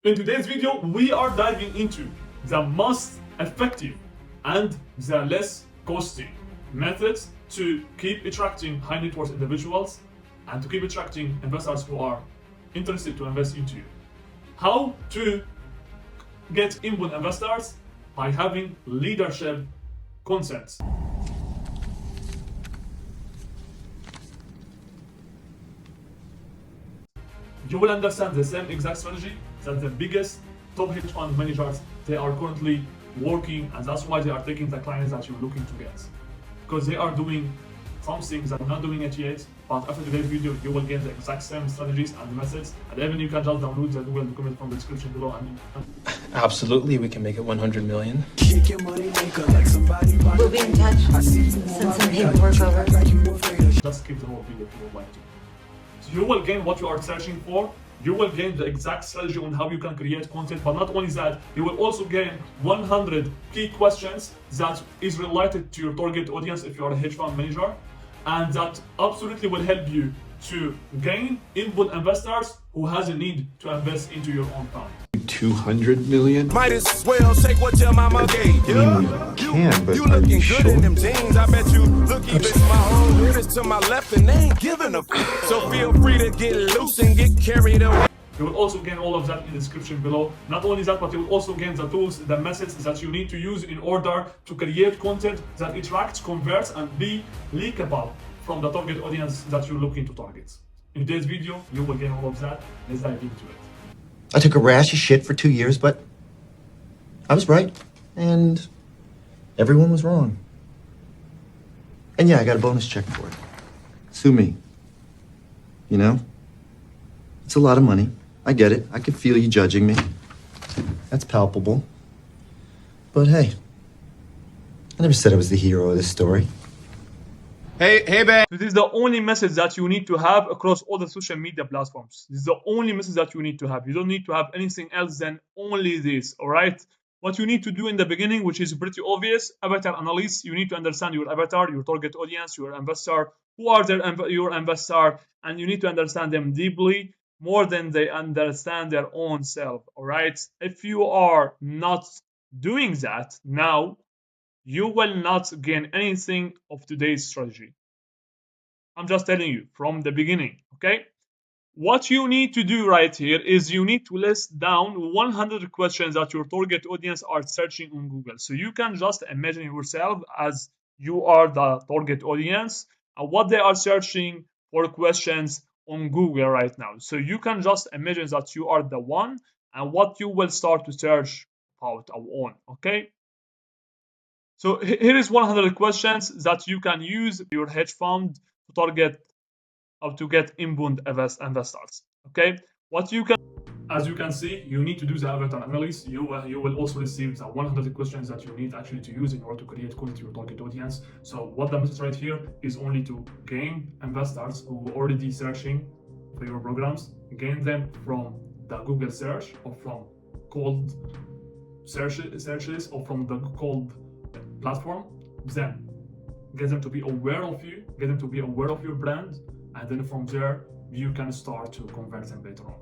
In today's video, we are diving into the most effective and the less costly methods to keep attracting high net worth individuals and to keep attracting investors who are interested to invest into you. How to get inbound investors by having leadership content. You will understand the same exact strategy that the biggest top hedge fund managers they are currently working, and that's why they are taking the clients that you're looking to get, because they are doing some things that are not doing it yet. But after today's video, you will get the exact same strategies and methods, and even you can just download the Google document from the description below. Absolutely, we can make it 100 million. We'll be in touch. Send some paperwork over. Just skip the whole video if you would like to. So you will gain what you are searching for. You will gain the exact strategy on how you can create content, but not only that, you will also gain 100 key questions that is related to your target audience if you are a hedge fund manager, and that absolutely will help you to gain inbound investors who has a need to invest into your own fund. 200 million? Might as well take what your mama gave you. You can, but you are looking you good sure? in them jeans. I bet you look even my whole hood is to my left and they ain't giving a f. So feel free to get loose and get carried away. You will also gain all of that in the description below. Not only that, but you will also gain the tools, the methods that you need to use in order to create content that attracts, converts, and be leakable from the target audience that you're looking to target. In today's video, you will gain all of that. Let's dive into it. I took a rash of shit for 2 years, but I was right, and everyone was wrong. And yeah, I got a bonus check for it. Sue me. You know? It's a lot of money. I get it. I can feel you judging me. That's palpable. But hey, I never said I was the hero of this story. Hey, babe. This is the only message that you need to have across all the social media platforms. This is the only message that you need to have. You don't need to have anything else than only this, all right? What you need to do in the beginning, which is pretty obvious, avatar analysis. You need to understand your avatar, your target audience, your investor, who are your investor, and you need to understand them deeply, more than they understand their own self, all right? If you are not doing that now, you will not gain anything of today's strategy. I'm just telling you from the beginning, okay? What you need to do right here is you need to list down 100 questions that your target audience are searching on Google. So you can just imagine yourself as you are the target audience and what they are searching for questions on Google right now. So you can just imagine that you are the one and what you will start to search about on, okay? So here is 100 questions that you can use your hedge fund to target or to get inbound investors. Okay, what you can, as you can see, you need to do the avatar analysis. You will also receive the 100 questions that you need actually to use in order to create content to your target audience. So what the message right here is only to gain investors who are already searching for your programs, gain them from the Google search or from cold searches or from the cold platform, then get them to be aware of you, get them to be aware of your brand, and then from there you can start to convert them later on.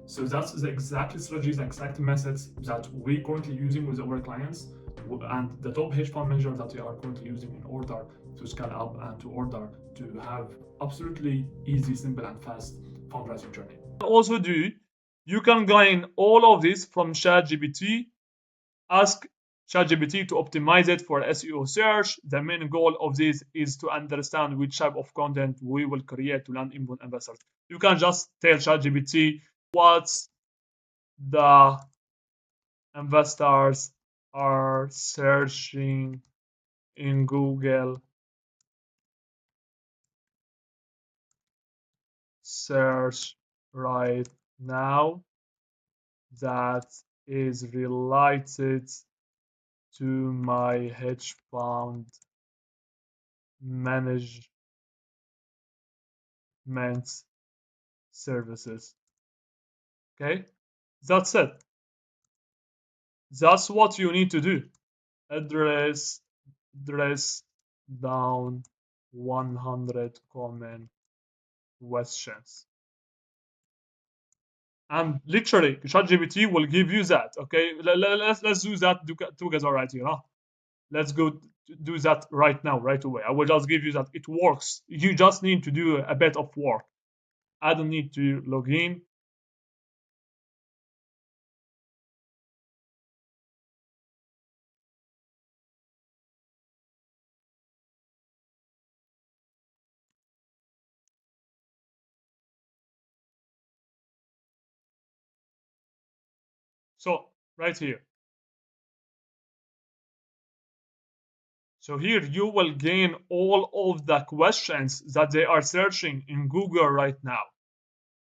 So that's the exact strategies, exact methods that we currently using with our clients and the top hedge fund manager that we are currently using in order to scale up and to order to have absolutely easy, simple, and fast fundraising journey. Also you can gain all of this from ChatGPT. Ask ChatGPT to optimize it for SEO search. The main goal of this is to understand which type of content we will create to land inbound investors. You can just tell ChatGPT what the investors are searching in Google search right now that is related to my hedge fund management services. Okay, that's it. That's what you need to do. Address down 100 common questions. And literally, ChatGPT will give you that. Okay, let's do that together right here. Huh? Let's go do that right now, right away. I will just give you that. It works. You just need to do a bit of work. I don't need to log in. So right here. So here you will gain all of the questions that they are searching in Google right now.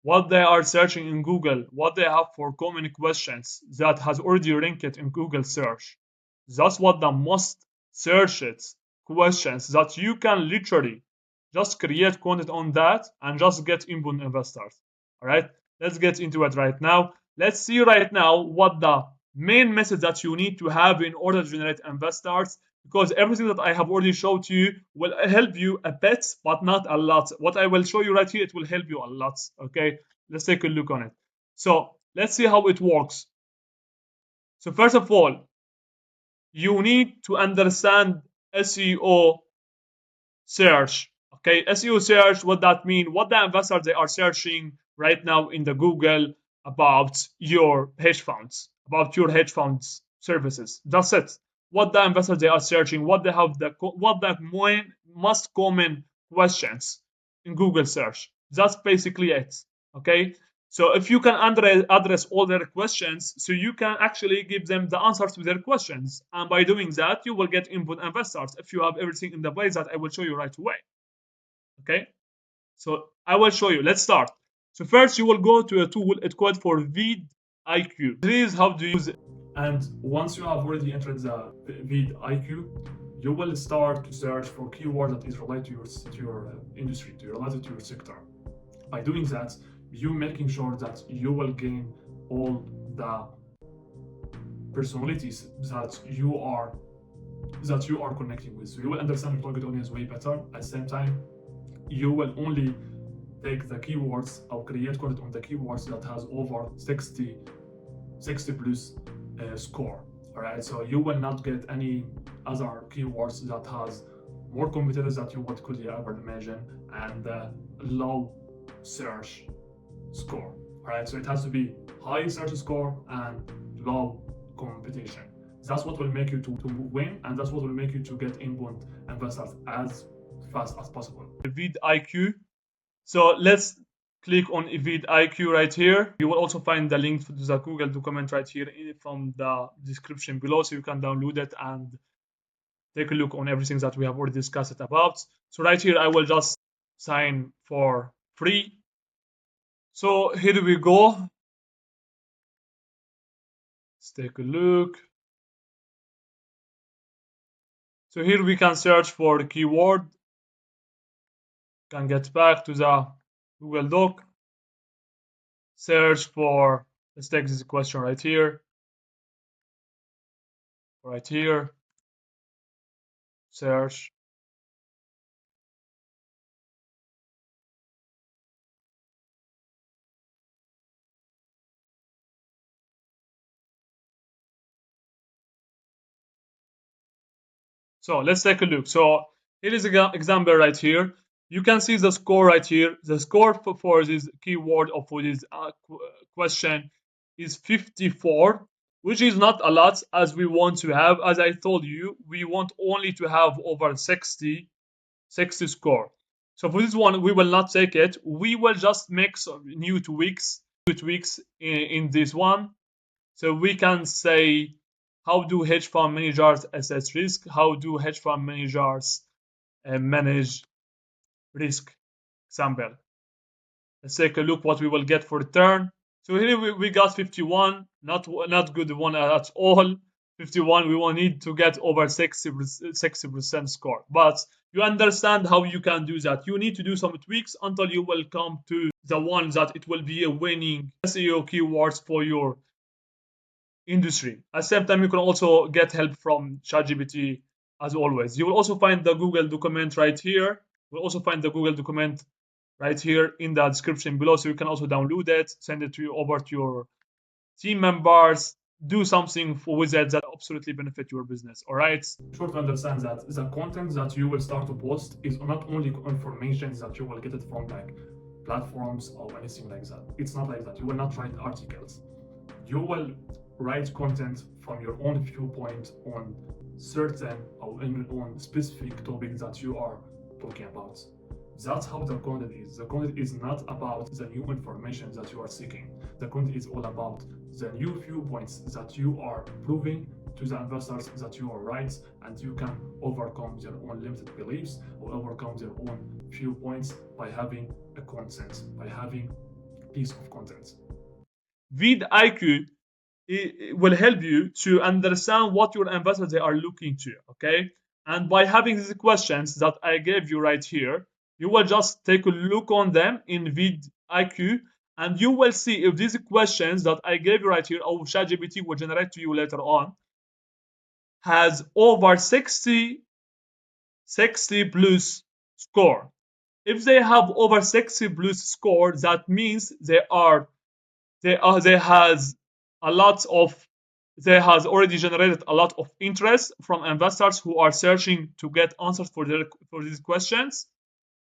What they are searching in Google, what they have for common questions that has already ranked in Google search. That's what the most searched questions that you can literally just create content on that and just get inbound investors. All right, let's get into it right now. Let's see right now what the main message that you need to have in order to generate investors, because everything that I have already showed to you will help you a bit, but not a lot. What I will show you right here, it will help you a lot. Okay, let's take a look on it. So let's see how it works. So first of all, you need to understand SEO search. Okay, SEO search, what that mean? What the investors they are searching right now in the Google about your hedge funds, about your hedge funds services. That's it. What the investors they are searching, what they have what the most common questions in Google search. That's basically it. Okay. So if you can address all their questions, so you can actually give them the answers to their questions. And by doing that, you will get input investors if you have everything in the place that I will show you right away. Okay. So I will show you. Let's start. So first you will go to a tool, it's called for VidIQ. This is how to use it. And once you have already entered the VidIQ, you will start to search for keywords that is related to your industry, related to your sector. By doing that, you making sure that you will gain all the personalities that you are connecting with. So you will understand your target audience way better. At the same time, you will only take the keywords or create content on the keywords that has over 60 plus score. All right, so you will not get any other keywords that has more competitors that you could ever imagine and low search score. All right, so it has to be high search score and low competition. That's what will make you to win, and that's what will make you to get inbound investors as fast as possible. VidIQ. So let's click on VidIQ right here. You will also find the link to the Google document right here from the description below, so you can download it and take a look on everything that we have already discussed about. So right here, I will just sign for free. So here we go. Let's take a look. So here we can search for the keyword. Can get back to the Google Doc. Search for, let's take this question right here. Right here. Search. So let's take a look. So here is an example right here. You can see the score right here. The score for this keyword or for this question is 54, which is not a lot as we want to have. As I told you, we want only to have over 60 score. So for this one, we will not take it. We will just make some new tweaks in this one. So we can say, how do hedge fund managers assess risk? How do hedge fund managers manage risk? Example. Let's take a look what we will get for return. So here we got 51, not good one at all. 51, we will need to get over 60% score. But you understand how you can do that. You need to do some tweaks until you will come to the one that it will be a winning SEO keywords for your industry. At the same time, you can also get help from ChatGPT as always. You will also find the Google document right here. You'll also find the Google document right here in the description below. So you can also download it, send it over to your team members, do something with it that absolutely benefit your business. All right. Sure to understand that the content that you will start to post is not only information that you will get it from like platforms or anything like that. It's not like that. You will not write articles. You will write content from your own viewpoint on certain or on specific topics that you are talking about. That's how the content is. The content is not about the new information that you are seeking. The content is all about the new viewpoints that you are proving to the investors that you are right and you can overcome their own limited beliefs or overcome their own viewpoints by having a content, by having a piece of content. VidIQ will help you to understand what your investors they are looking to, okay? And by having these questions that I gave you right here, you will just take a look on them in VidIQ and you will see if these questions that I gave you right here or ChatGPT will generate to you later on has over 60 plus score. If they have over 60 plus score, that means they has already generated a lot of interest from investors who are searching to get answers for these questions,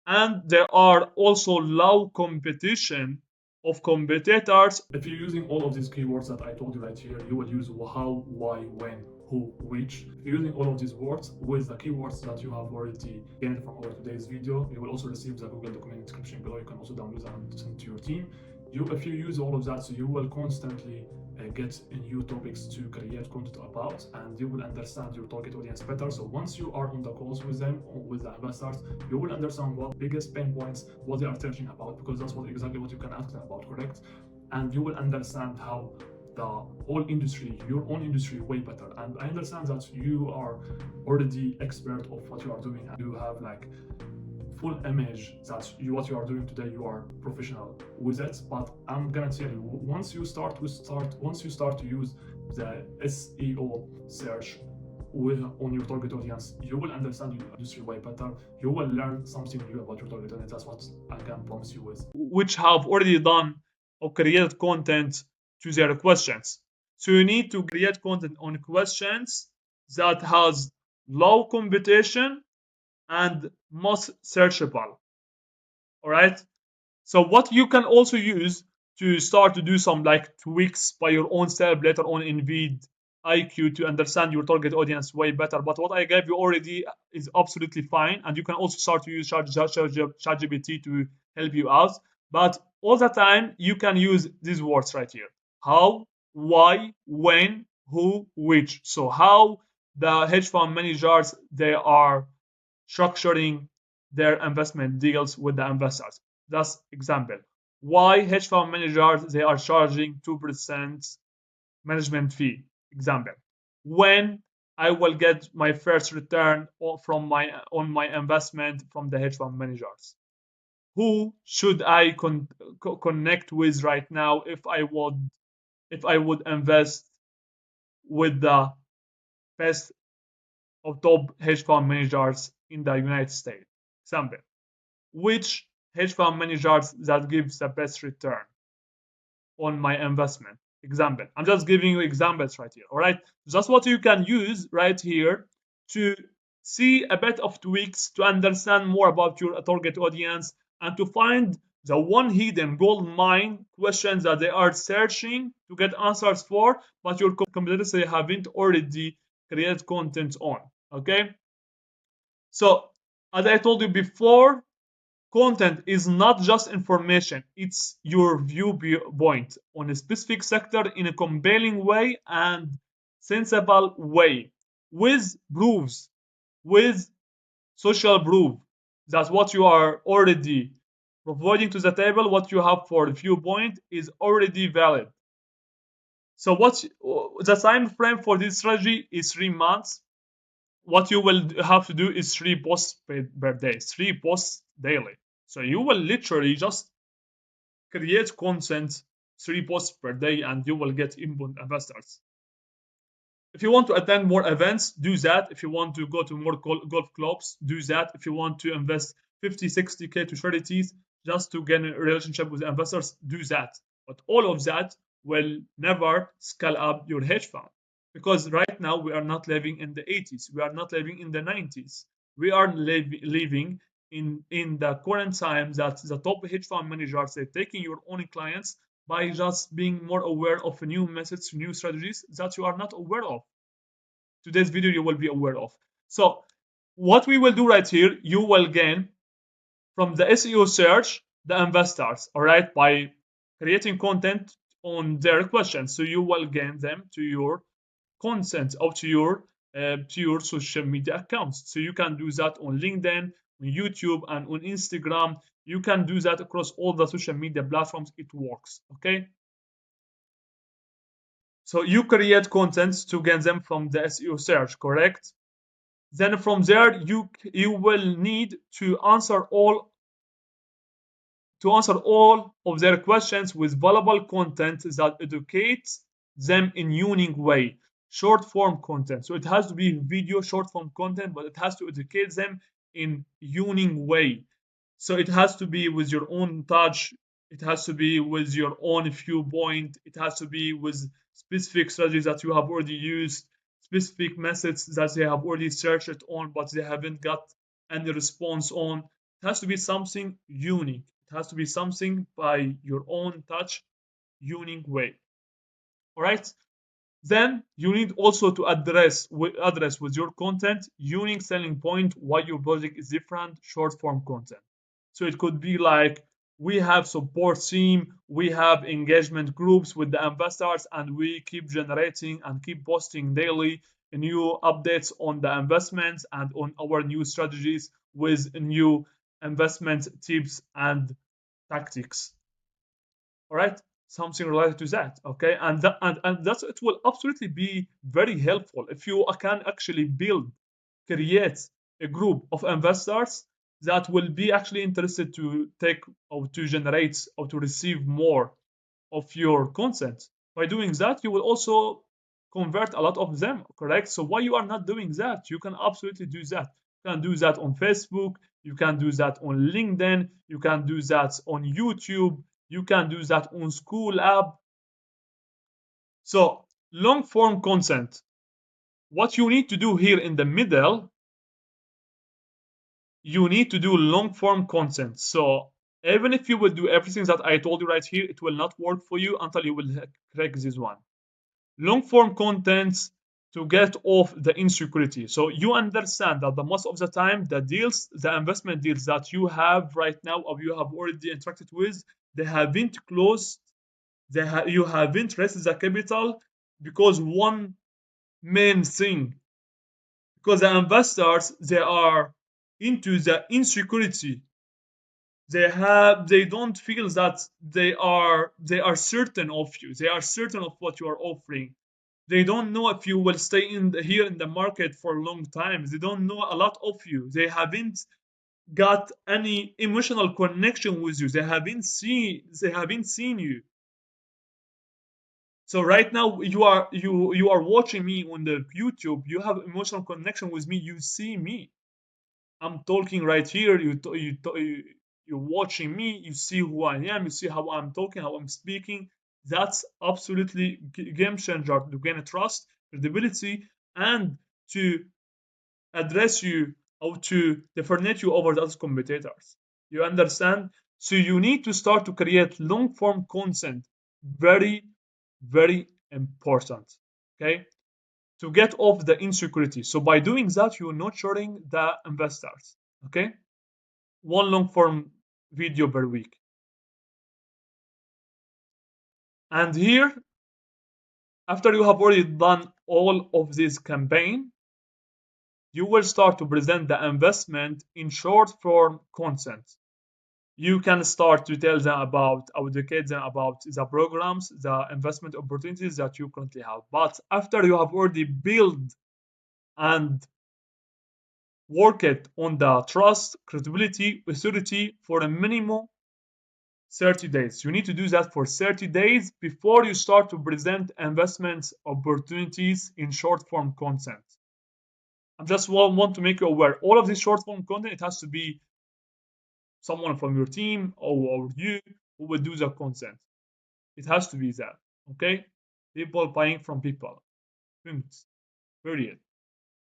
and there are also low competition of competitors. If you're using all of these keywords that I told you right here, you will use how, why, when, who, which. If you're using all of these words with the keywords that you have already gained from our today's video, you will also receive the Google document description below. You can also download that and send to your team. If you use all of that, so you will constantly get new topics to create content about, and you will understand your target audience better. So once you are on the calls with them, with the investors, you will understand what biggest pain points, what they are searching about, because that's exactly what you can ask them about, correct? And you will understand how the whole industry, your own industry, way better. And I understand that you are already expert of what you are doing, and you have like full image that what you are doing today, you are professional with it. But I'm gonna tell you, once you start to use the SEO search on your target audience, you will understand your industry way better. You will learn something new about your target audience. That's what I can promise you with. Which have already done or created content to their questions. So you need to create content on questions that has low competition and most searchable. All right. So what you can also use to start to do some like tweaks by your own self later on in VidIQ to understand your target audience way better. But what I gave you already is absolutely fine, and you can also start to use ChatGPT to help you out. But all the time you can use these words right here: how, why, when, who, which. So how the hedge fund managers they are structuring their investment deals with the investors. That's example. Why hedge fund managers they are charging 2% management fee. Example. When I will get my first return on my investment from the hedge fund managers. Who should I connect with right now if I would invest with the best of top hedge fund managers in the United States? Example. Which hedge fund managers that gives the best return on my investment? Example. I'm just giving you examples right here. All right. That's what you can use right here to see a bit of tweaks to understand more about your target audience and to find the one hidden gold mine questions that they are searching to get answers for, but your competitors they haven't already created content on. Okay. So as I told you before, content is not just information, it's your viewpoint on a specific sector in a compelling way and sensible way with proofs, with social proof. That's what you are already providing to the table. What you have for the viewpoint is already valid. So what's the time frame for this strategy is 3 months. What you will have to do is 3 posts per day, 3 posts daily. So you will literally just create content 3 posts per day and you will get inbound investors. If you want to attend more events, do that. If you want to go to more golf clubs, do that. If you want to invest 50, 60K to charities, just to gain a relationship with investors, do that. But all of that will never scale up your hedge fund. Because right now we are not living in the 80s, we are not living in the 90s. We are living in the current time that the top hedge fund managers are taking your own clients by just being more aware of new methods, new strategies that you are not aware of. Today's video you will be aware of. So what we will do right here, you will gain from the SEO search the investors, all right, by creating content on their questions. So you will gain them to your content or to your social media accounts. So you can do that on LinkedIn, on YouTube, and on Instagram. You can do that across all the social media platforms. It works, okay? So you create contents to gain them from the SEO search, correct? Then from there, you will need to answer all of their questions with valuable content that educates them in unique way. Short form content. So it has to be video short form content, but it has to educate them in unique way. So it has to be with your own touch. It has to be with your own viewpoint. It has to be with specific strategies that you have already used, specific methods that they have already searched on, but they haven't got any response on. It has to be something unique. It has to be something by your own touch, unique way. All right. Then you need also to address with your content unique selling point, why your project is different, short form content. So it could be like, we have support team, we have engagement groups with the investors, and we keep generating and keep posting daily new updates on the investments and on our new strategies with new investment tips and tactics. All right, something related to that, okay? And that's, it will absolutely be very helpful if you can actually create a group of investors that will be actually interested to take or to generate or to receive more of your content. By doing that, you will also convert a lot of them, correct? So why you are not doing that? You can absolutely do that. You can do that on Facebook, you can do that on LinkedIn, you can do that on YouTube, you can do that on School app. So long form content, what you need to do here in the middle, you need to do long form content. So even if you will do everything that I told you right here, it will not work for you until you will crack this one. Long form content to get off the insecurity. So you understand that the most of the time, the investment deals that you have right now or you have already interacted with, they haven't closed, you haven't raised the capital because one main thing, because the investors, they are into the insecurity. They don't feel that they are certain of you. They are certain of what you are offering. They don't know if you will stay here in the market for a long time. They don't know a lot of you. They haven't got any emotional connection with you. They haven't seen you. So right now you are watching me on the YouTube. You have emotional connection with me. You see me. I'm talking right here. You're watching me. You see who I am. You see how I'm talking, how I'm speaking. That's absolutely game changer to gain trust, credibility, and to address you or to differentiate you over those competitors. You understand? So you need to start to create long form content. Very, very important. Okay? To get off the insecurity. So by doing that, you're nurturing the investors. Okay? One long form video per week. And here, after you have already done all of this campaign, you will start to present the investment in short form content. You can start to tell them about, educate them about the programs, the investment opportunities that you currently have. But after you have already built and worked on the trust, credibility, authority for a minimum 30 days. You need to do that for 30 days before you start to present investment opportunities in short form content. I just want to make you aware, all of this short form content, it has to be someone from your team or you who will do the content. It has to be that, okay? People buying from people. Period.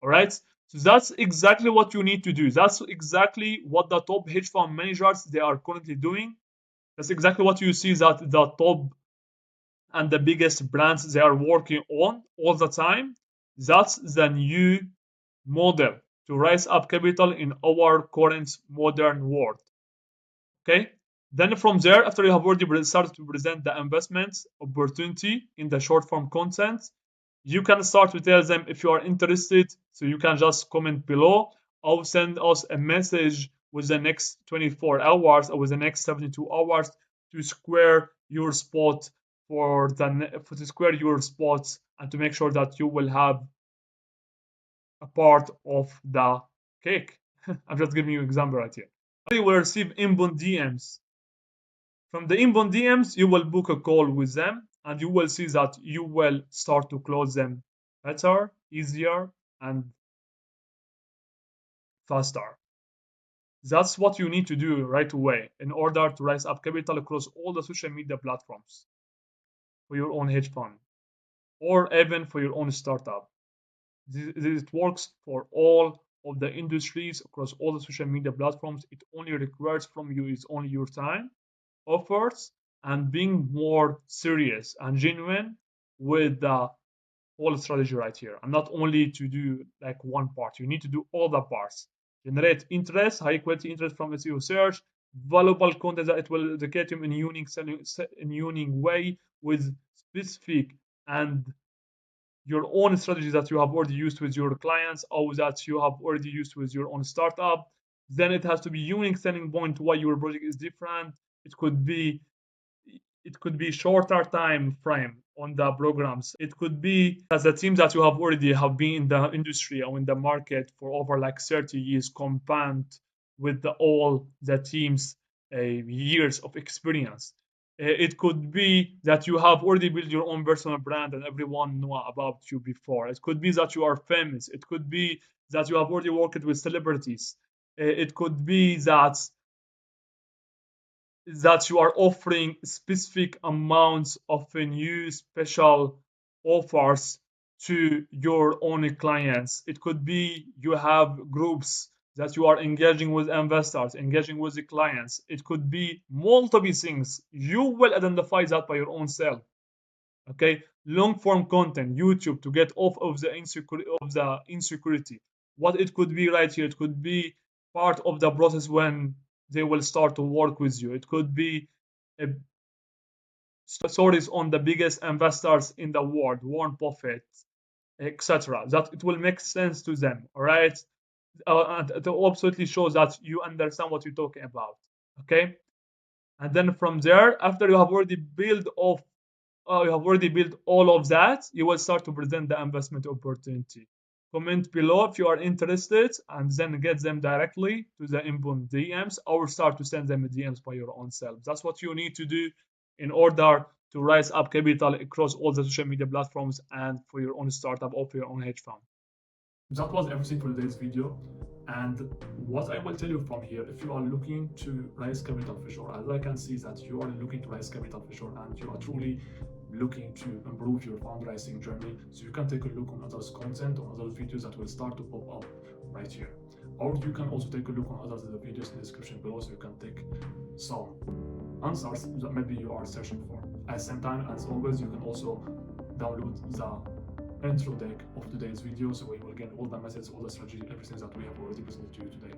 All right. So that's exactly what you need to do. That's exactly what the top hedge fund managers they are currently doing. That's exactly what you see that the top and the biggest brands they are working on all the time. That's the new model to raise up capital in our current modern world. Okay. Then from there, after you have already started to present the investment opportunity in the short form content, you can start to tell them if you are interested. So you can just comment below or send us a message with the next 24 hours or with the next 72 hours to square your spot to square your spots and to make sure that you will have a part of the cake. I'm just giving you an example right here. You will receive inbound DMs. From the inbound DMs, you will book a call with them and you will see that you will start to close them better, easier, and faster. That's what you need to do right away in order to raise up capital across all the social media platforms for your own hedge fund or even for your own startup. It works for all of the industries across all the social media platforms. It only requires from you is only your time, offers, and being more serious and genuine with the whole strategy right here, and not only to do like one part. You need to do all the parts. Generate interest, high quality interest from SEO search, valuable content that it will educate you in a unique way with specific and your own strategy that you have already used with your clients or that you have already used with your own startup. Then it has to be unique selling point why your project is different. It could be shorter time frame on the programs. It could be as a team that you have already have been in the industry or in the market for over like 30 years combined with all the teams years of experience. It could be that you have already built your own personal brand and everyone knew about you before. It could be that you are famous. It could be that you have already worked with celebrities. It could be that you are offering specific amounts of new special offers to your own clients. It could be you have groups that you are engaging with investors, engaging with the clients. It could be multiple things. You will identify that by your own self. Okay, long form content, YouTube to get off of the insecurity. What it could be right here, it could be part of the process when they will start to work with you. It could be stories on the biggest investors in the world, Warren Buffett, etc. That it will make sense to them. All right, and it absolutely shows that you understand what you're talking about. Okay, and then from there, after you have already built all of that, you will start to present the investment opportunity. Comment below if you are interested and then get them directly to the inbound DMs or start to send them DMs by your own self. That's what you need to do in order to raise up capital across all the social media platforms and for your own startup or for your own hedge fund. That was everything for today's video. And what I will tell you from here, if you are looking to raise capital for sure, as I can see that you are looking to raise capital for sure and you are truly looking to improve your fundraising journey, so you can take a look on others' content, on other videos that will start to pop up right here. Or you can also take a look on other videos in the description below so you can take some answers that maybe you are searching for. At the same time, as always, you can also download the intro deck of today's video so you will get all the methods, all the strategy, everything that we have already presented to you today.